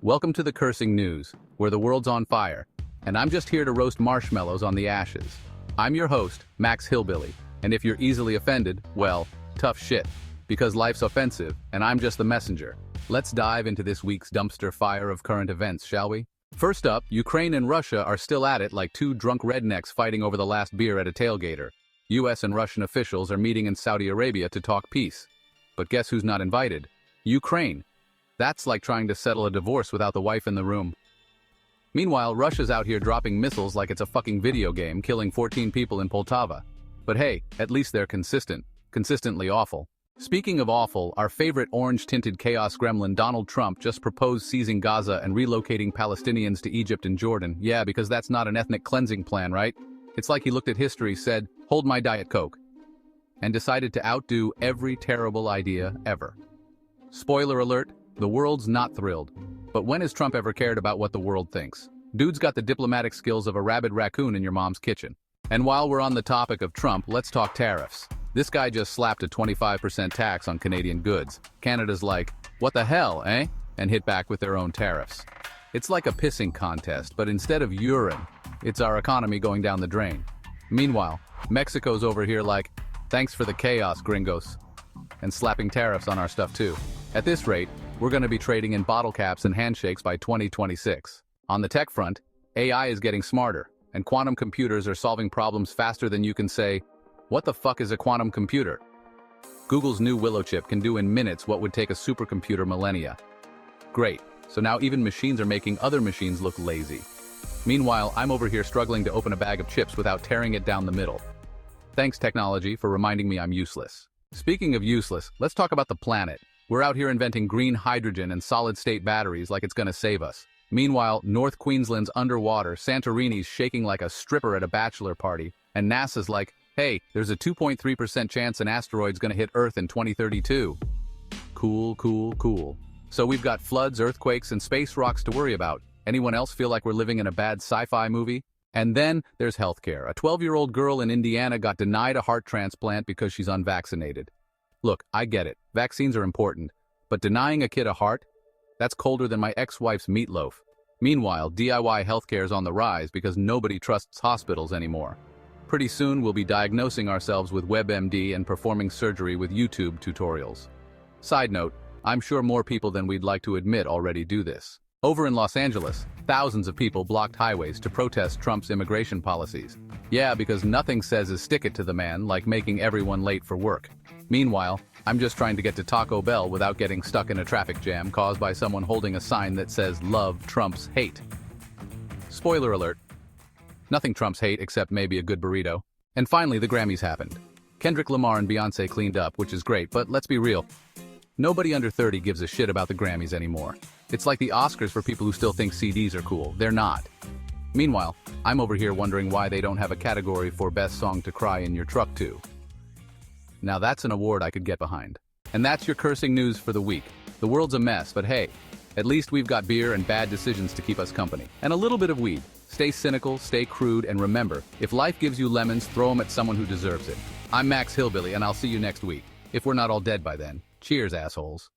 Welcome to the Cursing News, where the world's on fire, and I'm just here to roast marshmallows on the ashes. I'm your host, Max Hillbilly, and if you're easily offended, well, tough shit, because life's offensive, and I'm just the messenger. Let's dive into this week's dumpster fire of current events, shall we? First up, Ukraine and Russia are still at it like two drunk rednecks fighting over the last beer at a tailgater. US and Russian officials are meeting in Saudi Arabia to talk peace. But guess who's not invited? Ukraine. That's like trying to settle a divorce without the wife in the room. Meanwhile, Russia's out here dropping missiles like it's a fucking video game, killing 14 people in Poltava. But hey, at least they're consistently awful. Speaking of awful, our favorite orange-tinted chaos gremlin Donald Trump just proposed seizing Gaza and relocating Palestinians to Egypt and Jordan. Yeah, because that's not an ethnic cleansing plan, right? It's like he looked at history, said, "Hold my Diet Coke," and decided to outdo every terrible idea ever. Spoiler alert, the world's not thrilled. But when has Trump ever cared about what the world thinks? Dude's got the diplomatic skills of a rabid raccoon in your mom's kitchen. And while we're on the topic of Trump, let's talk tariffs. This guy just slapped a 25% tax on Canadian goods. Canada's like, what the hell, eh? And hit back with their own tariffs. It's like a pissing contest, but instead of urine, it's our economy going down the drain. Meanwhile, Mexico's over here like, thanks for the chaos, gringos. And slapping tariffs on our stuff too. At this rate, we're going to be trading in bottle caps and handshakes by 2026. On the tech front, AI is getting smarter, and quantum computers are solving problems faster than you can say, what the fuck is a quantum computer? Google's new Willow chip can do in minutes what would take a supercomputer millennia. Great, so now even machines are making other machines look lazy. Meanwhile, I'm over here struggling to open a bag of chips without tearing it down the middle. Thanks, technology, for reminding me I'm useless. Speaking of useless, let's talk about the planet. We're out here inventing green hydrogen and solid-state batteries like it's gonna save us. Meanwhile, North Queensland's underwater, Santorini's shaking like a stripper at a bachelor party, and NASA's like, hey, there's a 2.3% chance an asteroid's gonna hit Earth in 2032. Cool. So we've got floods, earthquakes, and space rocks to worry about. Anyone else feel like we're living in a bad sci-fi movie? And then there's healthcare. A 12-year-old girl in Indiana got denied a heart transplant because she's unvaccinated. Look, I get it. Vaccines are important. But denying a kid a heart? That's colder than my ex-wife's meatloaf. Meanwhile, DIY healthcare is on the rise because nobody trusts hospitals anymore. Pretty soon, we'll be diagnosing ourselves with WebMD and performing surgery with YouTube tutorials. Side note, I'm sure more people than we'd like to admit already do this. Over in Los Angeles, thousands of people blocked highways to protest Trump's immigration policies. Yeah, because nothing says a stick it to the man like making everyone late for work. Meanwhile, I'm just trying to get to Taco Bell without getting stuck in a traffic jam caused by someone holding a sign that says "Love Trump's hate." Spoiler alert. Nothing trumps hate except maybe a good burrito. And finally, the Grammys happened. Kendrick Lamar and Beyoncé cleaned up, which is great, but let's be real. Nobody under 30 gives a shit about the Grammys anymore. It's like the Oscars for people who still think CDs are cool. They're not. Meanwhile, I'm over here wondering why they don't have a category for Best Song to Cry in Your Truck to. Now that's an award I could get behind. And that's your cursing news for the week. The world's a mess, but hey, at least we've got beer and bad decisions to keep us company. And a little bit of weed. Stay cynical, stay crude, and remember, if life gives you lemons, throw them at someone who deserves it. I'm Max Hillbilly, and I'll see you next week. If we're not all dead by then. Cheers, assholes.